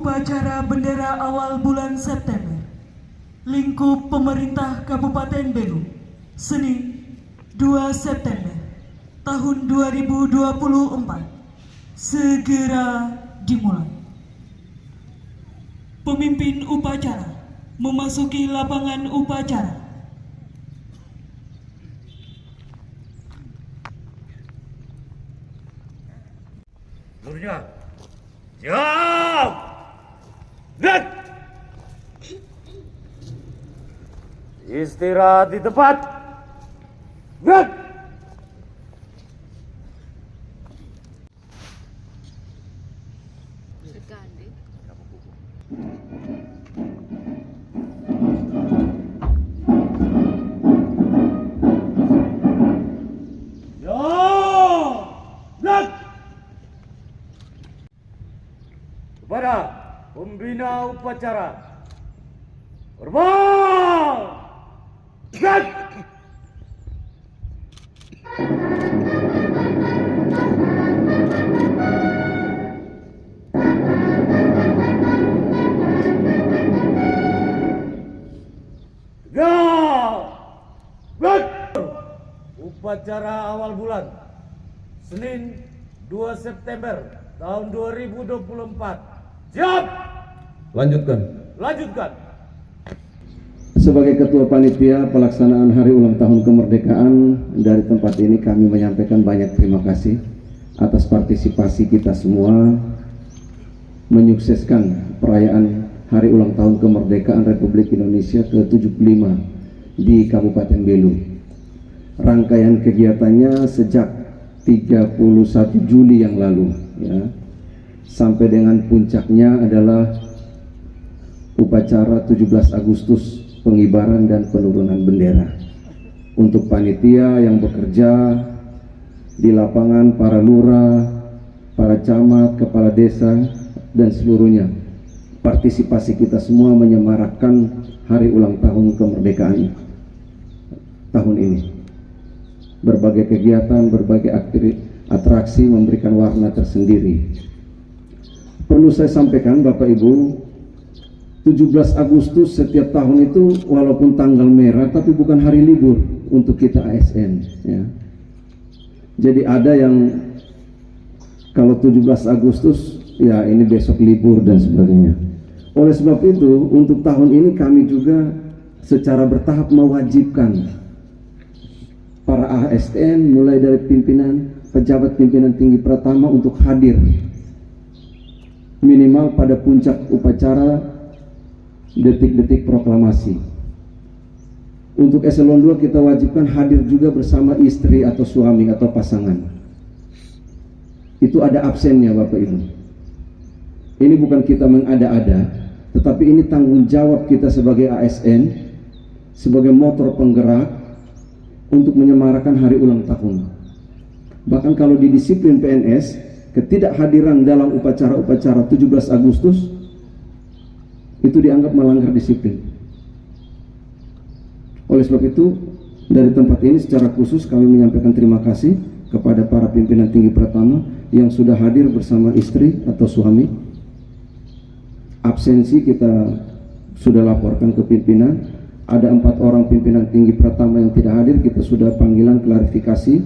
upacara bendera awal bulan September, lingkup pemerintah Kabupaten Belu, Senin 2 September tahun 2024, segera dimulai. Pemimpin upacara memasuki lapangan upacara. Seluruhnya, siap! Lihat! Istirahat di tempat. Lihat! Kepada pembina upacara, terbang! Lihat! Upacara awal bulan Senin 2 September tahun 2024. Siap! Lanjutkan. Lanjutkan. Sebagai Ketua Panitia Pelaksanaan Hari Ulang Tahun Kemerdekaan, dari tempat ini kami menyampaikan banyak terima kasih atas partisipasi kita semua menyukseskan perayaan Hari Ulang Tahun Kemerdekaan Republik Indonesia ke-75 di Kabupaten Belu. Rangkaian kegiatannya sejak 31 Juli yang lalu, ya, sampai dengan puncaknya adalah upacara 17 Agustus, pengibaran dan penurunan bendera. Untuk panitia yang bekerja di lapangan, para lurah, para camat, kepala desa, dan seluruhnya, partisipasi kita semua menyemarakkan Hari Ulang Tahun Kemerdekaan tahun ini. Berbagai kegiatan, berbagai atraksi memberikan warna tersendiri. Perlu saya sampaikan Bapak Ibu, 17 Agustus setiap tahun itu walaupun tanggal merah tapi bukan hari libur untuk kita ASN, ya. Jadi ada yang kalau 17 Agustus ya ini besok libur dan sebagainya. Oleh sebab itu untuk tahun ini kami juga secara bertahap mewajibkan para ASN mulai dari pimpinan, pejabat pimpinan tinggi pertama untuk hadir minimal pada puncak upacara detik-detik proklamasi. Untuk eselon 2 kita wajibkan hadir juga bersama istri atau suami atau pasangan. Itu ada absennya Bapak Ibu. Ini bukan kita mengada-ada, tetapi ini tanggung jawab kita sebagai ASN, sebagai motor penggerak untuk menyemarakan hari ulang tahun. Bahkan kalau di disiplin PNS, ketidakhadiran dalam upacara-upacara 17 Agustus itu dianggap melanggar disiplin. Oleh sebab itu, dari tempat ini secara khusus kami menyampaikan terima kasih kepada para pimpinan tinggi pertama yang sudah hadir bersama istri atau suami. Absensi kita sudah laporkan ke pimpinan. Ada 4 orang pimpinan tinggi pertama yang tidak hadir, kita sudah panggilan klarifikasi,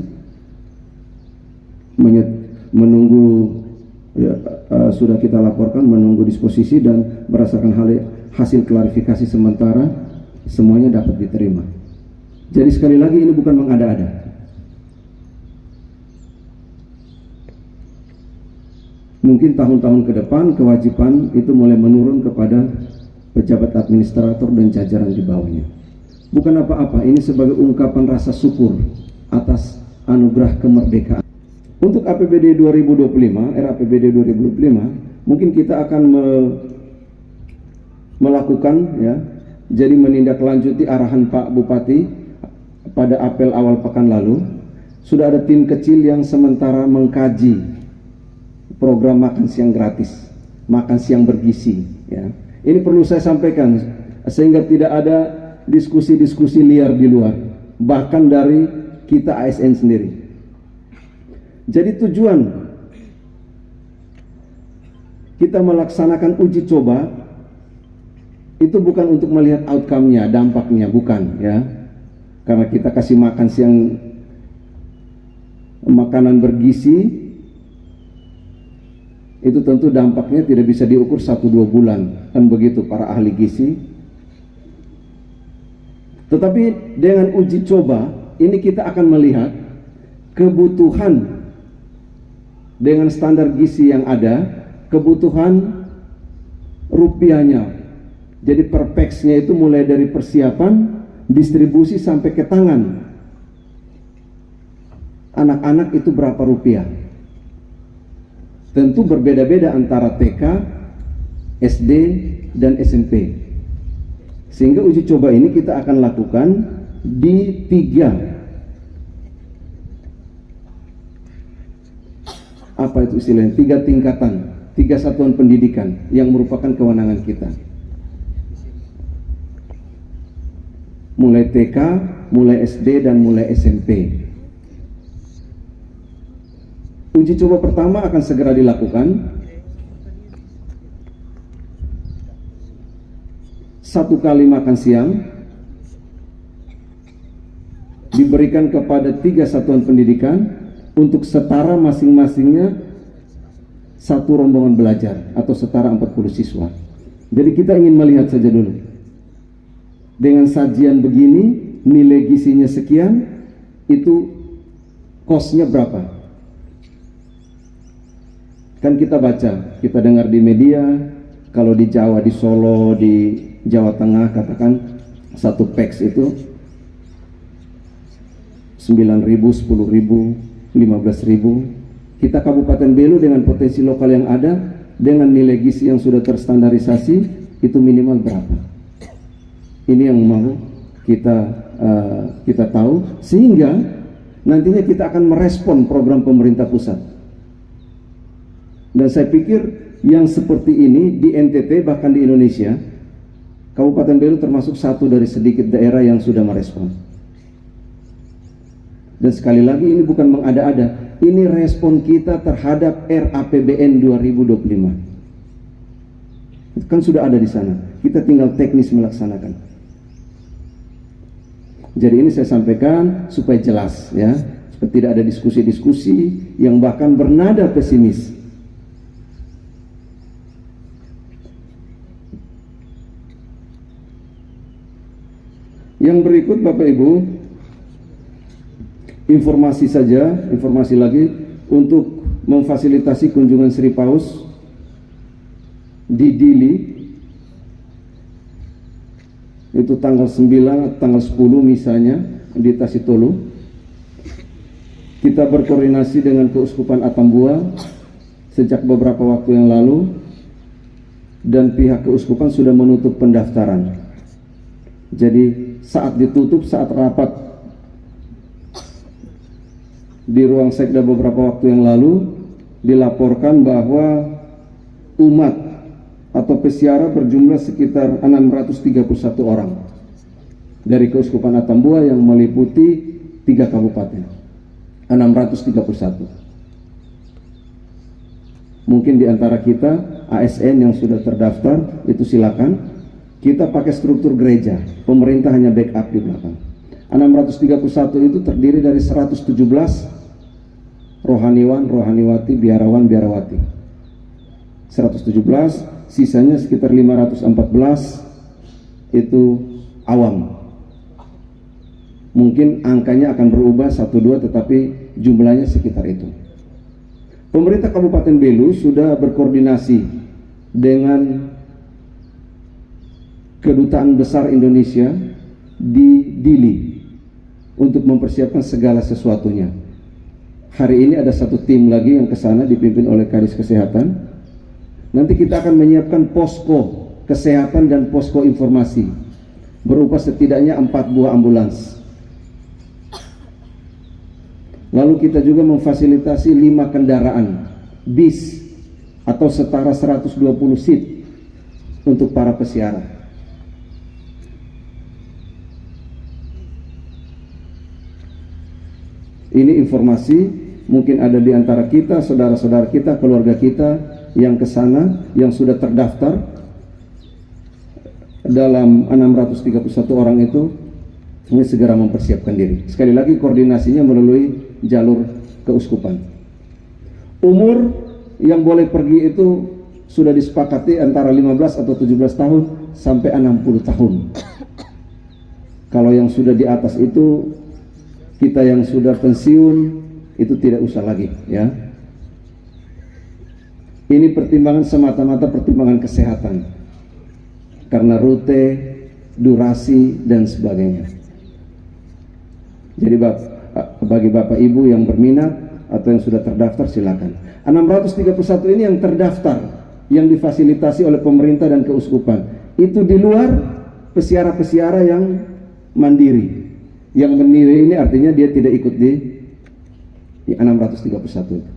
menunggu ya, sudah kita laporkan, menunggu disposisi, dan berdasarkan hasil klarifikasi sementara semuanya dapat diterima. Jadi sekali lagi ini bukan mengada-ada. Mungkin tahun-tahun ke depan kewajiban itu mulai menurun kepada pejabat administrator dan jajaran di bawahnya. Bukan apa-apa, ini sebagai ungkapan rasa syukur atas anugerah kemerdekaan. Untuk APBD 2025, RAPBD 2025, mungkin kita akan melakukan, ya, jadi menindaklanjuti arahan Pak Bupati pada apel awal pekan lalu. Sudah ada tim kecil yang sementara mengkaji program makan siang gratis, makan siang bergizi, ya. Ini perlu saya sampaikan sehingga tidak ada diskusi-diskusi liar di luar, bahkan dari kita ASN sendiri. Jadi tujuan kita melaksanakan uji coba itu bukan untuk melihat outcome-nya, dampaknya, bukan ya. Karena kita kasih makan siang makanan bergizi, itu tentu dampaknya tidak bisa diukur 1-2 bulan, kan begitu para ahli gizi. Tetapi dengan uji coba ini kita akan melihat kebutuhan dengan standar gizi yang ada, kebutuhan rupiahnya. Jadi per pax-nya itu mulai dari persiapan, distribusi sampai ke tangan anak-anak itu berapa rupiah. Tentu berbeda-beda antara TK, SD, dan SMP. Sehingga uji coba ini kita akan lakukan di 3 3 tingkatan, 3 satuan pendidikan yang merupakan kewenangan kita. Mulai TK, mulai SD, dan mulai SMP. Uji coba pertama akan segera dilakukan. 1 kali makan siang diberikan kepada 3 satuan pendidikan untuk setara masing-masingnya 1 rombongan belajar atau setara 40 siswa. Jadi kita ingin melihat saja dulu, dengan sajian begini, nilai gizinya sekian, itu kosnya berapa. Kan kita baca, kita dengar di media, kalau di Jawa, di Solo, di Jawa Tengah, katakan 1 pax itu 9.000, 10.000, 15.000. Kita Kabupaten Belu dengan potensi lokal yang ada, dengan nilai gizi yang sudah terstandarisasi, itu minimal berapa. Ini yang mau kita tahu, sehingga nantinya kita akan merespon program pemerintah pusat. Dan saya pikir yang seperti ini di NTT, bahkan di Indonesia, Kabupaten Belu termasuk satu dari sedikit daerah yang sudah merespon. Dan sekali lagi ini bukan mengada-ada, ini respon kita terhadap RAPBN 2025. Kan sudah ada di sana, kita tinggal teknis melaksanakan. Jadi ini saya sampaikan supaya jelas ya, supaya tidak ada diskusi-diskusi yang bahkan bernada pesimis. Yang berikut Bapak Ibu, informasi lagi untuk memfasilitasi kunjungan Sri Paus di Dili, itu tanggal 9, tanggal 10 misalnya di Tasitolu. Kita berkoordinasi dengan Keuskupan Atambua sejak beberapa waktu yang lalu, dan pihak Keuskupan sudah menutup pendaftaran. Jadi saat ditutup, saat rapat di ruang sekda beberapa waktu yang lalu, dilaporkan bahwa umat atau peziarah berjumlah sekitar 631 orang dari Keuskupan Atambua yang meliputi 3 kabupaten. 631. Mungkin di antara kita ASN yang sudah terdaftar, itu silakan. Kita pakai struktur gereja, pemerintah hanya backup di belakang. 631 itu terdiri dari 117 rohaniwan, rohaniwati, biarawan, biarawati. 117, sisanya sekitar 514 itu awam. Mungkin angkanya akan berubah 1-2, tetapi jumlahnya sekitar itu. Pemerintah Kabupaten Belu sudah berkoordinasi dengan Kedutaan Besar Indonesia di Dili untuk mempersiapkan segala sesuatunya. Hari ini ada 1 tim lagi yang ke sana dipimpin oleh Kadis Kesehatan. Nanti kita akan menyiapkan posko kesehatan dan posko informasi berupa setidaknya 4 buah ambulans. Lalu kita juga memfasilitasi 5 kendaraan bis atau setara 120 seat untuk para peziarah. Ini informasi, mungkin ada di antara kita, saudara-saudara kita, keluarga kita yang ke sana yang sudah terdaftar dalam 631 orang itu ini segera mempersiapkan diri. Sekali lagi koordinasinya melalui jalur keuskupan. Umur yang boleh pergi itu sudah disepakati antara 15 atau 17 tahun sampai 60 tahun. Kalau yang sudah di atas itu, kita yang sudah pensiun itu tidak usah lagi, ya. Ini pertimbangan semata-mata pertimbangan kesehatan, karena rute, durasi dan sebagainya. Jadi bagi Bapak Ibu yang berminat atau yang sudah terdaftar silakan. 631 ini yang terdaftar, yang difasilitasi oleh pemerintah dan keuskupan. Itu di luar pesiara-pesiara yang mandiri. Yang mandiri ini artinya dia tidak ikut di 631 itu.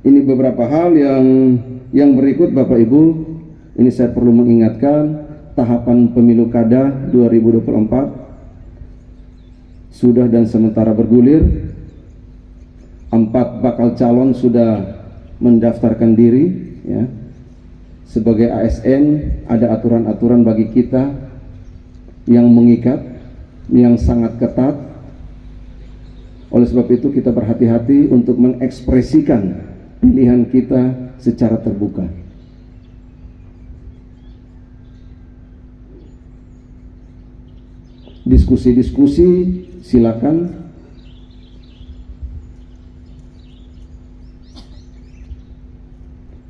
Ini beberapa hal yang berikut Bapak Ibu. Ini saya perlu mengingatkan, tahapan pemilu kada 2024 sudah dan sementara bergulir. 4 bakal calon sudah mendaftarkan diri, ya. Sebagai ASN ada aturan-aturan bagi kita yang mengikat, yang sangat ketat. Oleh sebab itu kita berhati-hati untuk mengekspresikan pilihan kita secara terbuka. Diskusi-diskusi silakan.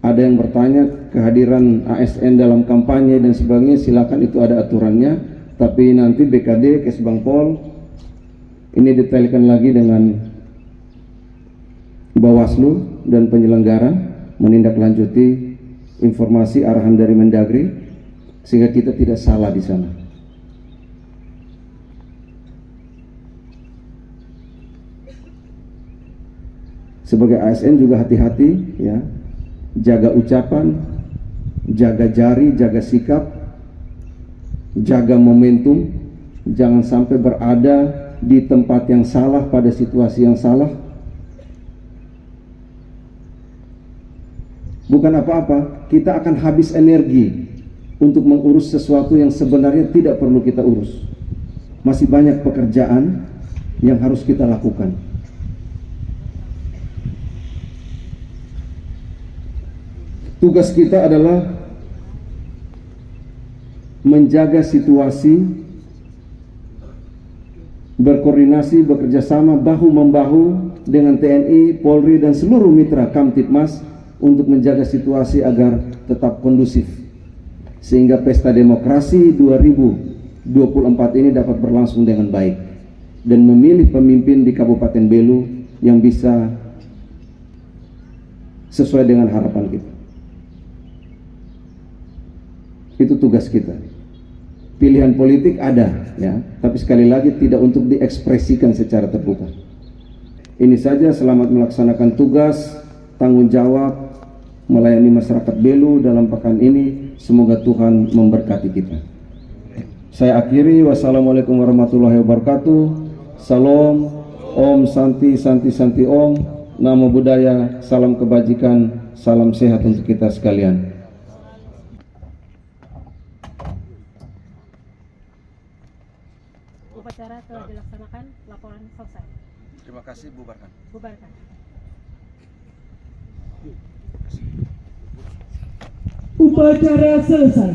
Ada yang bertanya kehadiran ASN dalam kampanye dan sebagainya, silakan, itu ada aturannya. Tapi nanti BKD, Kesbangpol ini detailkan lagi dengan Bawaslu dan penyelenggara menindaklanjuti informasi arahan dari Mendagri sehingga kita tidak salah di sana. Sebagai ASN juga hati-hati, ya. Jaga ucapan, jaga jari, jaga sikap, jaga momentum. Jangan sampai berada di tempat yang salah pada situasi yang salah. Bukan apa-apa, kita akan habis energi untuk mengurus sesuatu yang sebenarnya tidak perlu kita urus. Masih banyak pekerjaan yang harus kita lakukan. Tugas kita adalah menjaga situasi, berkoordinasi, bekerjasama bahu-membahu dengan TNI, Polri dan seluruh mitra Kamtipmas untuk menjaga situasi agar tetap kondusif, sehingga pesta demokrasi 2024 ini dapat berlangsung dengan baik dan memilih pemimpin di Kabupaten Belu yang bisa sesuai dengan harapan kita. Itu tugas kita. Pilihan politik ada, ya, tapi sekali lagi tidak untuk diekspresikan secara terbuka. Ini saja, selamat melaksanakan tugas, tanggung jawab melayani masyarakat Belu dalam pekan ini. Semoga Tuhan memberkati kita. Saya akhiri, wassalamualaikum warahmatullahi wabarakatuh. Salam, Om Santi Santi Santi Om, Namo Buddhaya, salam kebajikan, salam sehat untuk kita sekalian. Upacara telah dilaksanakan, laporan selesai. Terima kasih, bubarkan. Bubarkan. Upacara selesai.